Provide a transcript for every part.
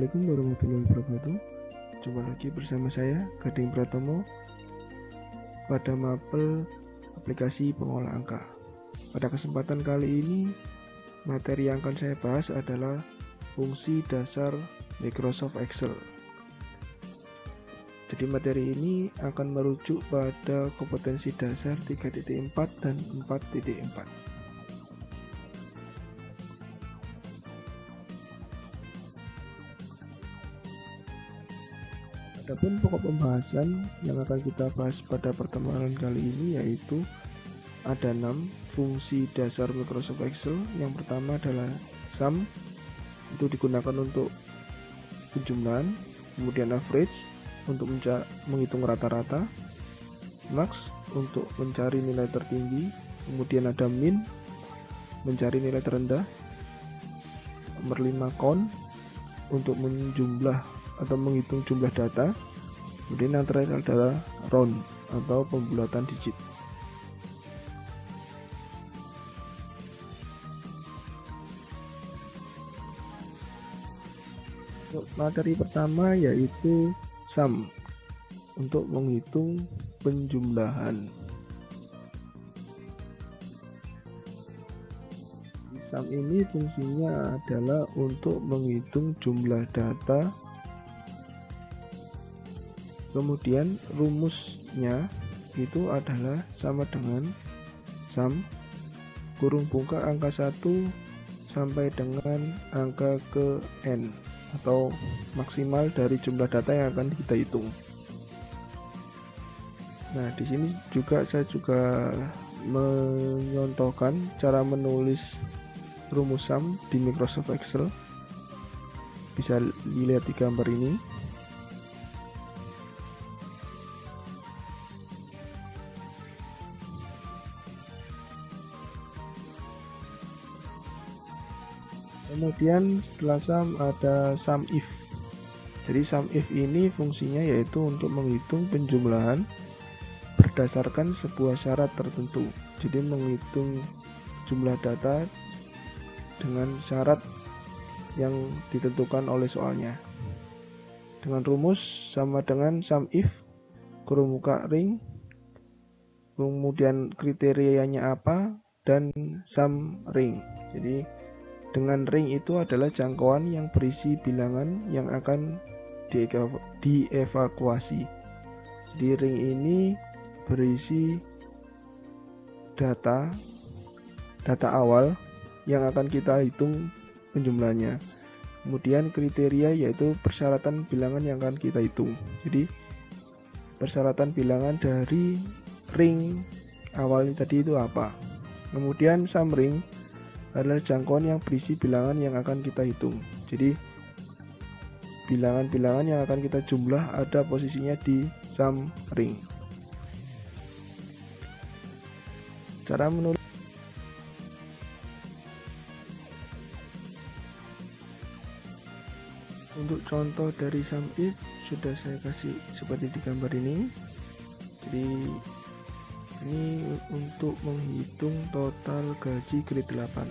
Assalamualaikum warahmatullahi wabarakatuh. Jumpa lagi bersama saya Gading Pratomo pada mapel aplikasi pengolah angka. Pada kesempatan kali ini, materi yang akan saya bahas adalah fungsi dasar Microsoft Excel. Jadi materi ini akan merujuk pada kompetensi dasar 3.4 dan 4.4. Adapun pokok pembahasan yang akan kita bahas pada pertemuan kali ini yaitu ada 6 fungsi dasar Microsoft Excel. Yang pertama adalah sum, itu digunakan untuk penjumlahan, kemudian average untuk menghitung rata-rata, max untuk mencari nilai tertinggi, kemudian ada min mencari nilai terendah, nomor 5 count untuk menjumlah atau menghitung jumlah data, kemudian yang terakhir adalah round atau pembulatan digit. Untuk materi pertama yaitu sum untuk menghitung penjumlahan. Sum ini fungsinya adalah untuk menghitung jumlah data. Kemudian rumusnya itu adalah sama dengan sum kurung buka angka 1 sampai dengan angka ke n atau maksimal dari jumlah data yang akan kita hitung. Nah, di sini saya juga menyontohkan cara menulis rumus sum di Microsoft Excel. Bisa dilihat di gambar ini. Kemudian setelah sum ada sum if. Jadi sum if ini fungsinya yaitu untuk menghitung penjumlahan berdasarkan sebuah syarat tertentu. Jadi menghitung jumlah data dengan syarat yang ditentukan oleh soalnya. Dengan rumus sama dengan sum if kurung buka ring, kemudian kriterianya apa, dan sum ring. Jadi dengan ring itu adalah jangkauan yang berisi bilangan yang akan dievakuasi. Jadi ring ini berisi data awal yang akan kita hitung penjumlahannya. Kemudian kriteria yaitu persyaratan bilangan yang akan kita hitung. Jadi persyaratan bilangan dari ring awal tadi itu apa. Kemudian sum ring adalah jangkauan yang berisi bilangan yang akan kita hitung. Jadi bilangan-bilangan yang akan kita jumlah ada posisinya di sum ring. Cara menulis untuk contoh dari sum if sudah saya kasih seperti di gambar ini. Jadi ini untuk menghitung total gaji grade 8.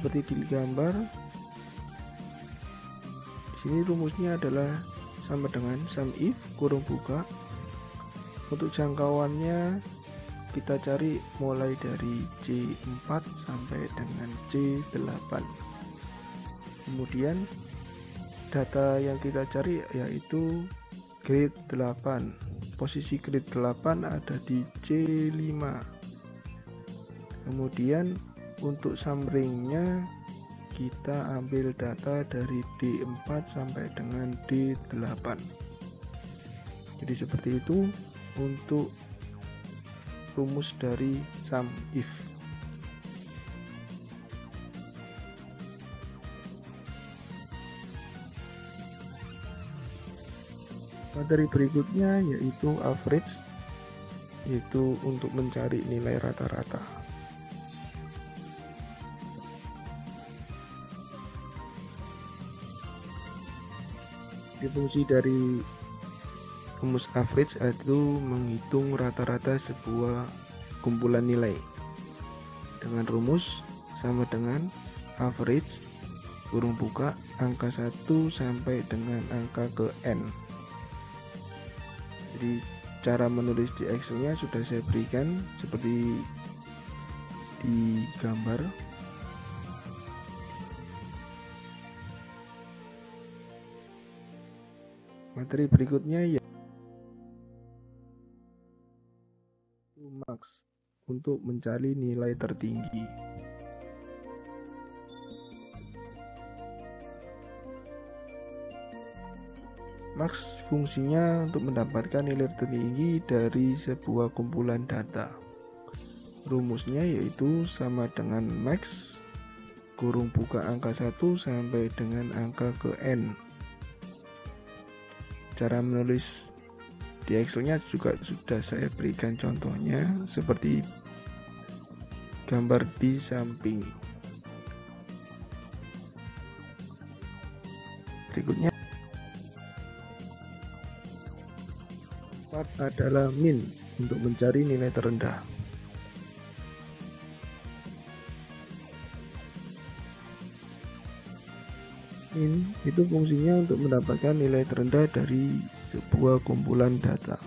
Seperti di gambar. Di sini rumusnya adalah sama dengan sum if kurung buka. Untuk jangkauannya kita cari mulai dari C4 sampai dengan C8. Kemudian data yang kita cari yaitu grade 8. Posisi grade 8 ada di C5. Kemudian untuk sum ring-nya kita ambil data dari D4 sampai dengan D8. Jadi seperti itu untuk rumus dari sum if. Materi berikutnya yaitu average, yaitu untuk mencari nilai rata-rata. Fungsi dari rumus average itu menghitung rata-rata sebuah kumpulan nilai dengan rumus sama dengan average kurung buka angka 1 sampai dengan angka ke N. Jadi cara menulis di Excelnya sudah saya berikan seperti di gambar. Materi berikutnya ya max untuk mencari nilai tertinggi. Max fungsinya untuk mendapatkan nilai tertinggi dari sebuah kumpulan data. Rumusnya yaitu sama dengan max kurung buka angka 1 sampai dengan angka ke N. Cara menulis di Excelnya juga sudah saya berikan contohnya seperti gambar di samping. Berikutnya adalah min untuk mencari nilai terendah. Min itu fungsinya untuk mendapatkan nilai terendah dari sebuah kumpulan data.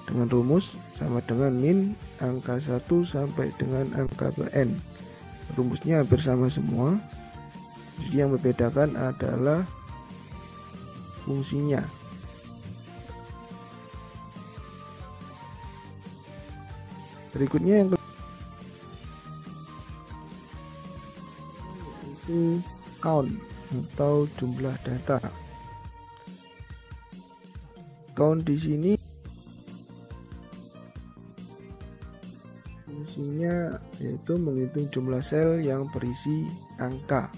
Dengan rumus sama dengan min angka 1 sampai dengan angka N. Rumusnya hampir sama semua. Jadi yang membedakan adalah fungsinya. Berikutnya yang yaitu count atau jumlah data. Count di sini fungsinya yaitu menghitung jumlah sel yang berisi angka.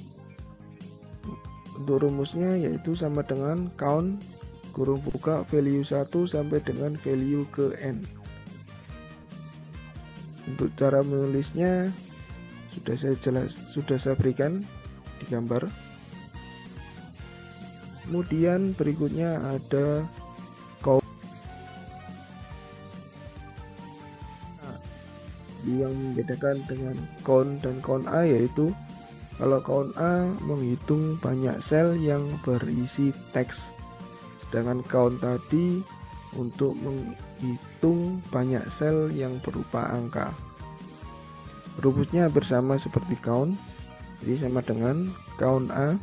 Untuk rumusnya yaitu sama dengan count kurung buka value 1 sampai dengan value ke N. Untuk cara menulisnya sudah saya berikan di gambar. Kemudian berikutnya ada count. Yang membedakan dengan count dan count A yaitu kalau count A menghitung banyak sel yang berisi teks, sedangkan count tadi untuk menghitung banyak sel yang berupa angka. Rumusnya bersama seperti count, jadi sama dengan count A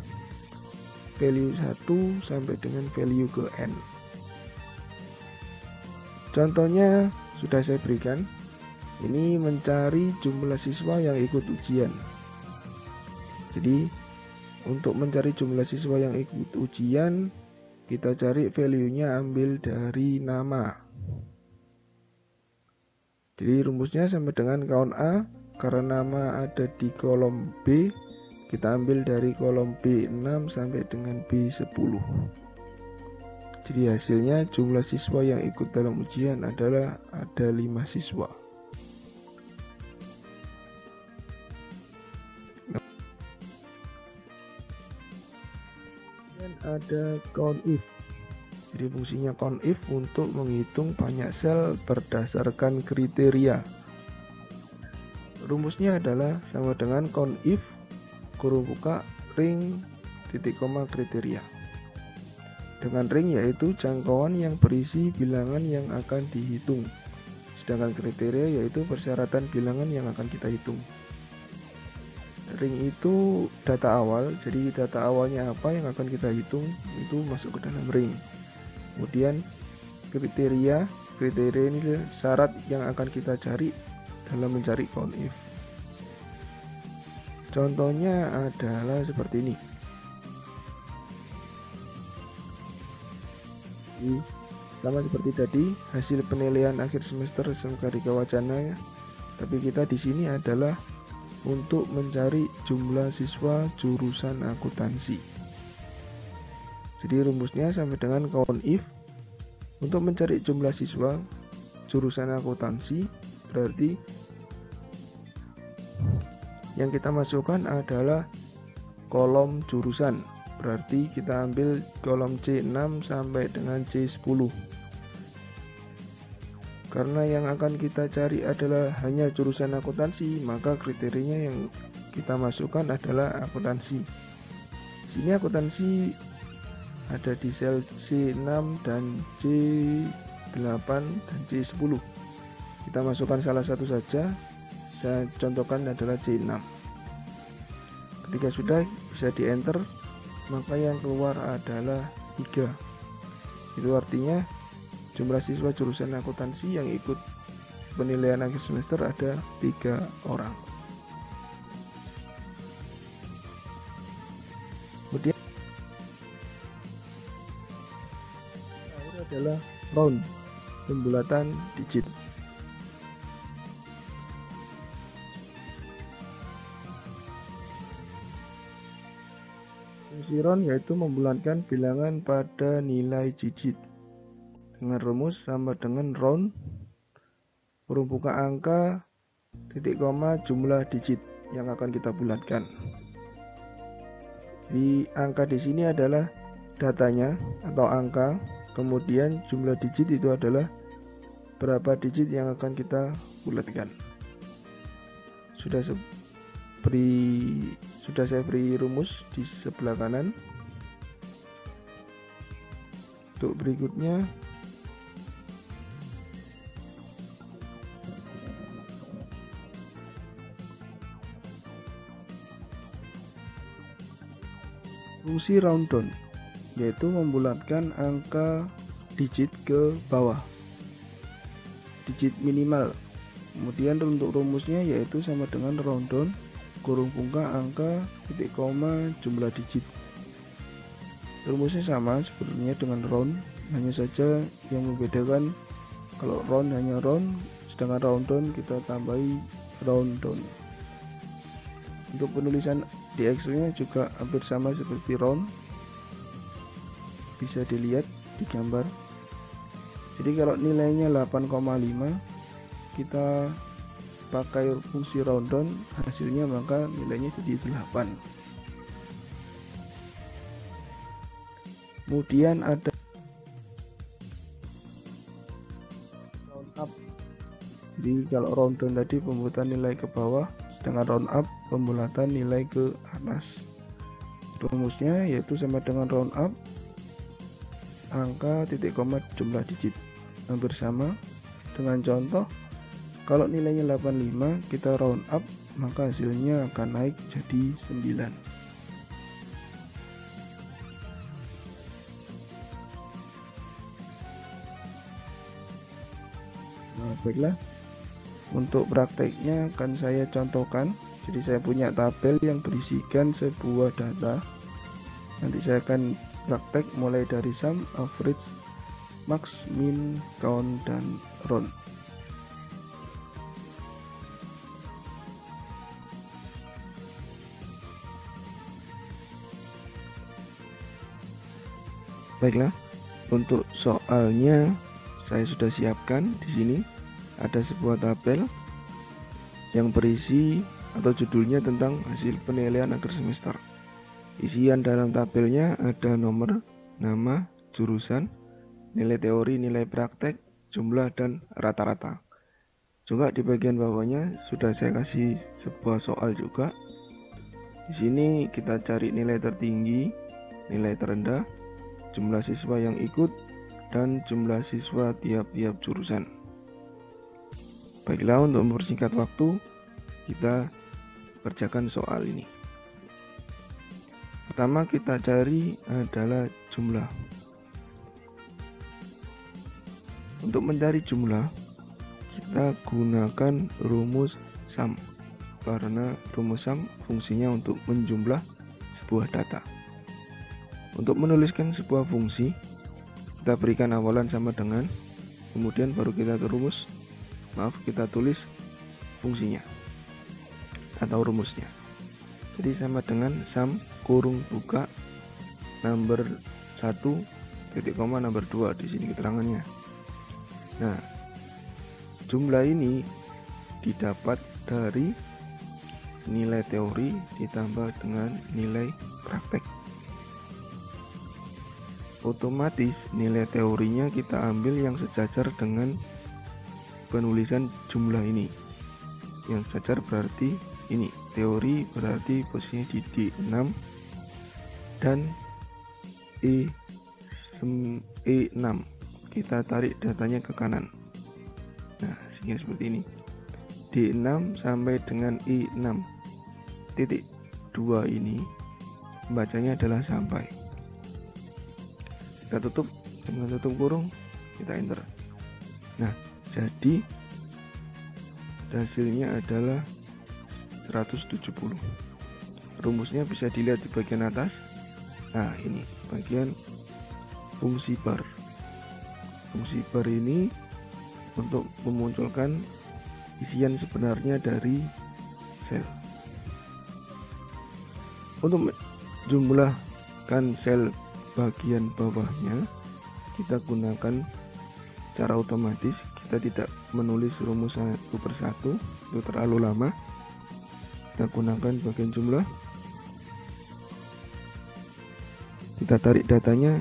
value 1 sampai dengan value ke N. Contohnya sudah saya berikan. Ini mencari jumlah siswa yang ikut ujian. Jadi untuk mencari jumlah siswa yang ikut ujian, kita cari value-nya ambil dari nama. Jadi rumusnya sama dengan count A, karena nama ada di kolom B, kita ambil dari kolom B6 sampai dengan B10. Jadi hasilnya jumlah siswa yang ikut dalam ujian adalah ada 5 siswa. Dan ada count if. Jadi fungsinya count if untuk menghitung banyak sel berdasarkan kriteria. Rumusnya adalah sama dengan count if kurung buka ring titik koma kriteria. Dengan ring yaitu jangkauan yang berisi bilangan yang akan dihitung, sedangkan kriteria yaitu persyaratan bilangan yang akan kita hitung. Ring itu data awal, jadi data awalnya apa yang akan kita hitung itu masuk ke dalam ring. Kemudian kriteria ini syarat yang akan kita cari dalam mencari count if. Contohnya adalah seperti ini. Sama seperti tadi, hasil penilaian akhir semester SMK Dika Wacana, tapi kita di sini adalah untuk mencari jumlah siswa jurusan akuntansi. Jadi rumusnya sama dengan count if untuk mencari jumlah siswa jurusan akuntansi, berarti yang kita masukkan adalah kolom jurusan, berarti kita ambil kolom C6 sampai dengan C10. Karena yang akan kita cari adalah hanya jurusan akuntansi, maka kriterianya yang kita masukkan adalah akuntansi. Sini akuntansi ada di sel C6 dan C8 dan C10. Kita masukkan salah satu saja. Saya contohkan adalah C6. Ketika sudah bisa di enter, maka yang keluar adalah 3. Itu artinya jumlah siswa jurusan akuntansi yang ikut penilaian akhir semester ada 3 orang. Kemudian adalah round, pembulatan digit. Fungsi round yaitu membulatkan bilangan pada nilai digit dengan rumus sama dengan round kurung buka angka titik koma jumlah digit yang akan kita bulatkan. Di angka di sini adalah datanya atau angka, kemudian jumlah digit itu adalah berapa digit yang akan kita bulatkan. Sudah saya beri rumus di sebelah kanan. Untuk berikutnya fungsi round down yaitu membulatkan angka digit ke bawah, digit minimal. Kemudian untuk rumusnya yaitu sama dengan round down kurung bungka angka titik koma jumlah digit. Rumusnya sama sebenarnya dengan round, hanya saja yang membedakan kalau round hanya round, sedangkan round down kita tambahi round down. Untuk penulisan di Excel-nya juga hampir sama seperti round, bisa dilihat di gambar. Jadi kalau nilainya 8,5, kita pakai fungsi round down, hasilnya maka nilainya jadi 8. Kemudian ada round up. Jadi kalau round down tadi pembulatan nilai ke bawah, sedangkan round up pembulatan nilai ke atas. Rumusnya yaitu sama dengan round up angka titik koma jumlah digit, hampir sama dengan contoh. Kalau nilainya 85 kita round up, maka hasilnya akan naik jadi 9. Nah, baiklah, untuk prakteknya akan saya contohkan. Jadi saya punya tabel yang berisikan sebuah data. Nanti saya akan praktek mulai dari sum, average, max, min, count, dan round. Baiklah, untuk soalnya saya sudah siapkan di sini. Ada sebuah tabel yang berisi atau judulnya tentang hasil penilaian akhir semester. Isian dalam tabelnya ada nomor, nama, jurusan, nilai teori, nilai praktek, jumlah, dan rata-rata. Juga di bagian bawahnya sudah saya kasih sebuah soal juga. Di sini kita cari nilai tertinggi, nilai terendah, jumlah siswa yang ikut, dan jumlah siswa tiap-tiap jurusan. Baiklah, untuk mempersingkat waktu, kita kerjakan soal ini. Pertama kita cari adalah jumlah. Untuk mencari jumlah, kita gunakan rumus sum, karena rumus sum fungsinya untuk menjumlah sebuah data. Untuk menuliskan sebuah fungsi, kita berikan awalan sama dengan, kemudian baru kita tulis fungsinya atau rumusnya. Jadi sama dengan sum kurung buka number 1 titik koma number 2, di sini keterangannya. Nah, jumlah ini didapat dari nilai teori ditambah dengan nilai praktek. Otomatis nilai teorinya kita ambil yang sejajar dengan penulisan jumlah ini. Yang sejajar berarti ini, teori berarti posisinya di D6, dan E6. Kita tarik datanya ke kanan. Nah, sehingga seperti ini. D6 sampai dengan E6. Titik 2 ini bacanya adalah sampai. Kita tutup dengan tutup kurung, kita enter. Nah, jadi hasilnya adalah 170. Rumusnya bisa dilihat di bagian atas. Nah, ini bagian fungsi bar. Fungsi bar ini untuk memunculkan isian sebenarnya dari sel. Untuk menjumlahkan sel bagian bawahnya, kita gunakan cara otomatis. Kita tidak menulis rumus satu persatu, itu terlalu lama. Kita gunakan bagian jumlah. Kita tarik datanya,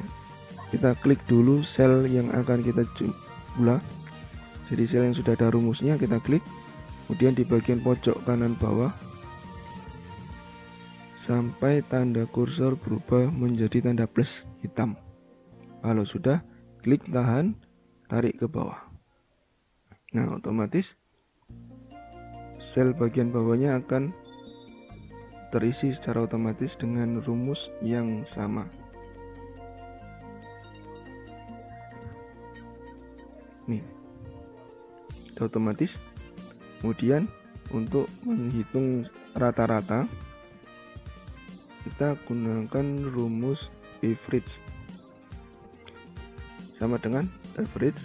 kita klik dulu sel yang akan kita jumlah. Jadi sel yang sudah ada rumusnya kita klik, kemudian di bagian pojok kanan bawah sampai tanda kursor berubah menjadi tanda plus hitam. Kalau sudah, klik tahan, tarik ke bawah. Nah, otomatis sel bagian bawahnya akan terisi secara otomatis dengan rumus yang sama. Nih, otomatis. Kemudian untuk menghitung rata-rata, kita gunakan rumus average, sama dengan average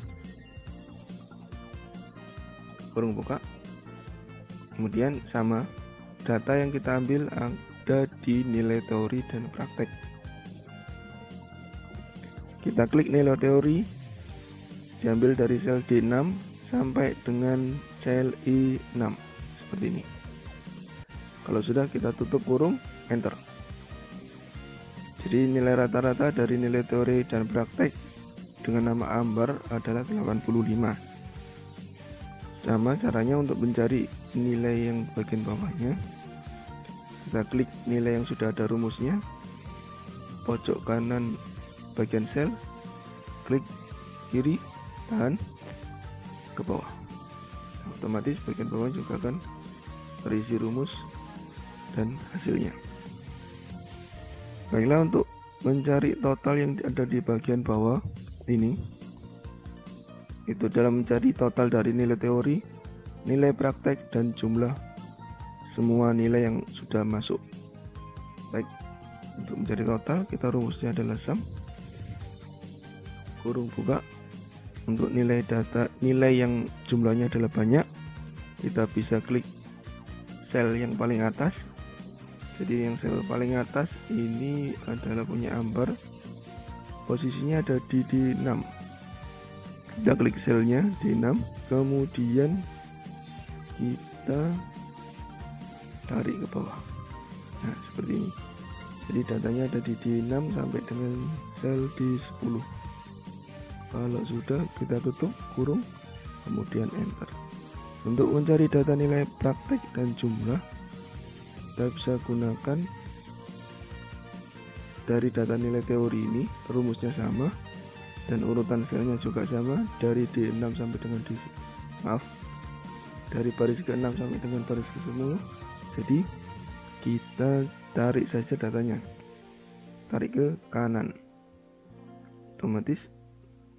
kurung buka, kemudian sama data yang kita ambil ada di nilai teori dan praktek. Kita klik nilai teori, diambil dari sel D6 sampai dengan sel E6 seperti ini. Kalau sudah, kita tutup kurung, enter. Jadi nilai rata-rata dari nilai teori dan praktek dengan nama Ambar adalah 85. Sama caranya untuk mencari nilai yang bagian bawahnya. Kita klik nilai yang sudah ada rumusnya, pojok kanan bagian sel, klik kiri, tahan, ke bawah. Otomatis bagian bawah juga akan terisi rumus dan hasilnya. Baiklah, untuk mencari total yang ada di bagian bawah ini, itu dalam mencari total dari nilai teori, nilai praktek, dan jumlah semua nilai yang sudah masuk. Baik, untuk mencari total, kita rumusnya adalah sum kurung buka. Untuk nilai data, nilai yang jumlahnya adalah banyak, kita bisa klik sel yang paling atas. Jadi yang sel paling atas ini adalah punya Ambar, posisinya ada di D6. Kita klik selnya D6, kemudian kita tarik ke bawah. Nah, seperti ini. Jadi datanya ada di D6 sampai dengan sel D10. Kalau sudah, kita tutup kurung, kemudian enter. Untuk mencari data nilai praktek dan jumlah, kita bisa gunakan dari data nilai teori ini, rumusnya sama dan urutan selnya juga sama, dari D6 sampai dengan dari baris ke-6 sampai dengan baris ke-10. Jadi kita tarik saja datanya, tarik ke kanan, otomatis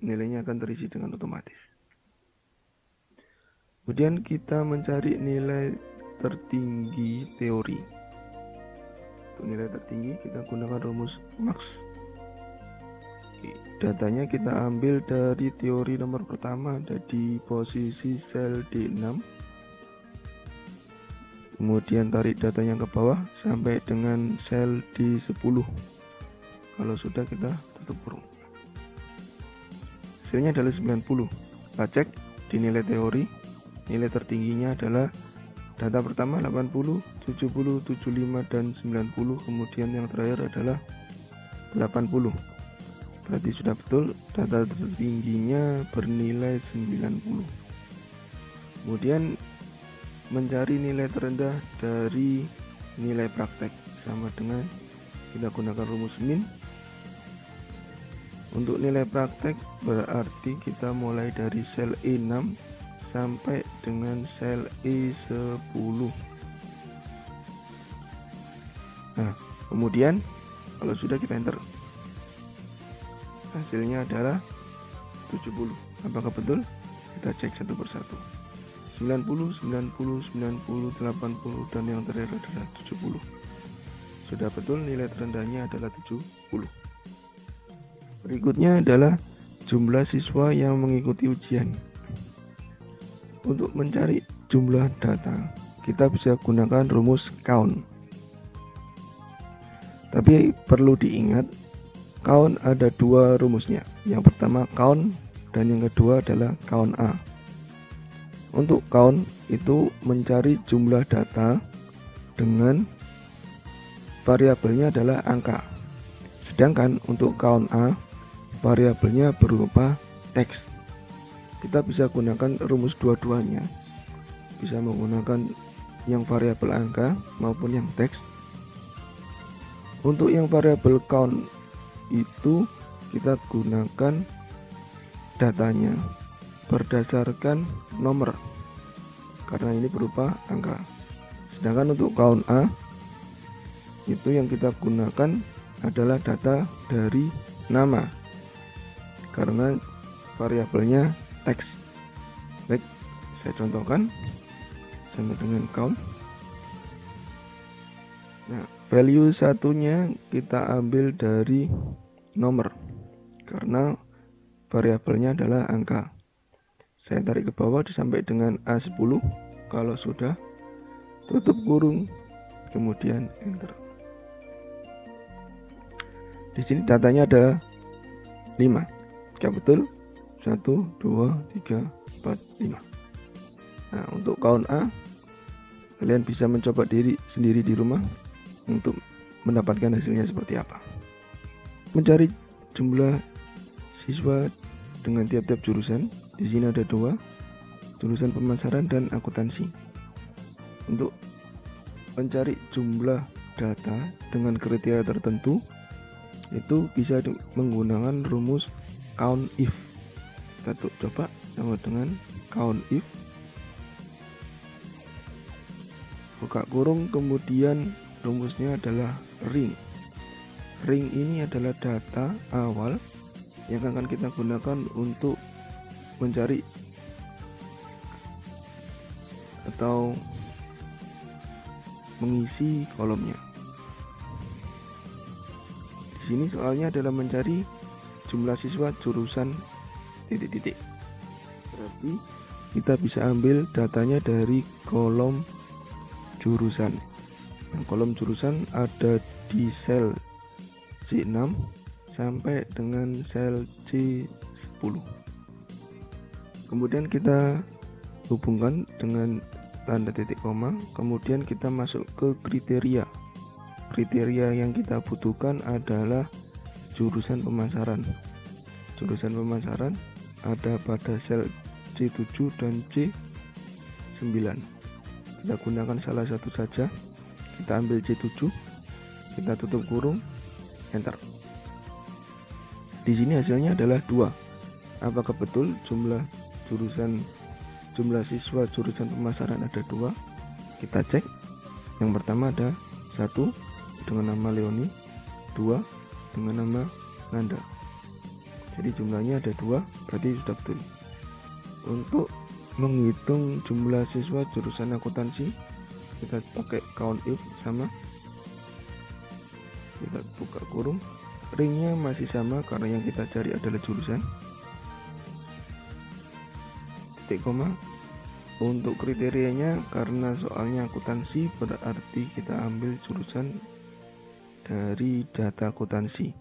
nilainya akan terisi dengan otomatis. Kemudian kita mencari nilai tertinggi teori. Untuk nilai tertinggi kita gunakan rumus max. Datanya kita ambil dari teori nomor pertama, ada di posisi sel D6. Kemudian tarik datanya ke bawah sampai dengan sel D10. Kalau sudah, kita tutup kurung. Hasilnya adalah 90. Kita cek di nilai teori. Nilai tertingginya adalah data pertama 80, 70, 75, dan 90. Kemudian yang terakhir adalah 80. Berarti sudah betul, data tertingginya bernilai 90. Kemudian mencari nilai terendah dari nilai praktek, sama dengan kita gunakan rumus min. Untuk nilai praktek berarti kita mulai dari sel E6 sampai dengan sel E10. Nah, kemudian kalau sudah kita enter, hasilnya adalah 70. Apakah betul? Kita cek satu persatu. 90, 90, 90, 80, dan yang terakhir adalah 70. Sudah betul, nilai terendahnya adalah 70. Berikutnya adalah jumlah siswa yang mengikuti ujian. Untuk mencari jumlah data, kita bisa gunakan rumus count. Tapi perlu diingat, count ada dua rumusnya. Yang pertama count dan yang kedua adalah count A. Untuk count itu mencari jumlah data dengan variabelnya adalah angka. Sedangkan untuk count A, variabelnya berupa teks. Kita bisa gunakan rumus dua-duanya. Bisa menggunakan yang variabel angka maupun yang teks. Untuk yang variabel count itu kita gunakan datanya berdasarkan nomor karena ini berupa angka. Sedangkan untuk count A itu yang kita gunakan adalah data dari nama karena variabelnya teks. Baik, saya contohkan sama dengan count. Nah, value satunya kita ambil dari nomor karena variabelnya adalah angka. Saya tarik ke bawah sampai dengan A10. Kalau sudah, tutup kurung, kemudian enter. Di sini datanya ada 5. Jika betul, 1, 2, 3, 4, 5. Nah, untuk count A, kalian bisa mencoba diri sendiri di rumah untuk mendapatkan hasilnya seperti apa. Mencari jumlah siswa dengan tiap-tiap jurusan. Di sini ada 2, jurusan pemasaran dan akuntansi. Untuk mencari jumlah data dengan kriteria tertentu itu bisa menggunakan rumus count if. Kita coba sama dengan count if, buka kurung, kemudian rumusnya adalah ring. Ring ini adalah data awal yang akan kita gunakan untuk mencari atau mengisi kolomnya. Di sini soalnya adalah mencari jumlah siswa jurusan titik-titik. Berarti kita bisa ambil datanya dari kolom jurusan. Nah, kolom jurusan ada di sel C6 sampai dengan sel C10. Kemudian kita hubungkan dengan tanda titik koma, kemudian kita masuk ke kriteria. Kriteria yang kita butuhkan adalah jurusan pemasaran. Jurusan pemasaran ada pada sel C7 dan C9. Kita gunakan salah satu saja. Kita ambil C7, kita tutup kurung, enter. Di sini hasilnya adalah 2. Apakah betul jumlah siswa jurusan pemasaran ada 2? Kita cek. Yang pertama ada 1 dengan nama Leoni, 2 dengan nama Nanda. Jadi jumlahnya ada 2, berarti sudah betul. Untuk menghitung jumlah siswa jurusan akuntansi, kita pakai count if sama, kita buka kurung, ringnya masih sama karena yang kita cari adalah jurusan, titik koma. Untuk kriterianya karena soalnya akuntansi berarti kita ambil jurusan dari data akuntansi.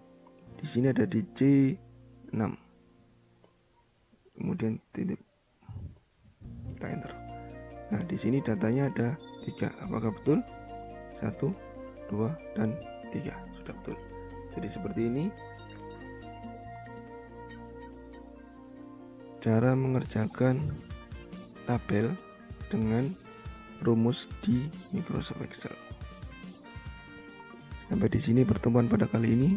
Di sini ada di C6. Kemudian titik, kita enter. Nah, di sini datanya ada 3. Apakah betul? 1, 2, dan 3. Sudah betul. Jadi seperti ini cara mengerjakan tabel dengan rumus di Microsoft Excel. Sampai di sini pertemuan pada kali ini.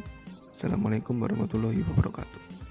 Assalamualaikum warahmatullahi wabarakatuh.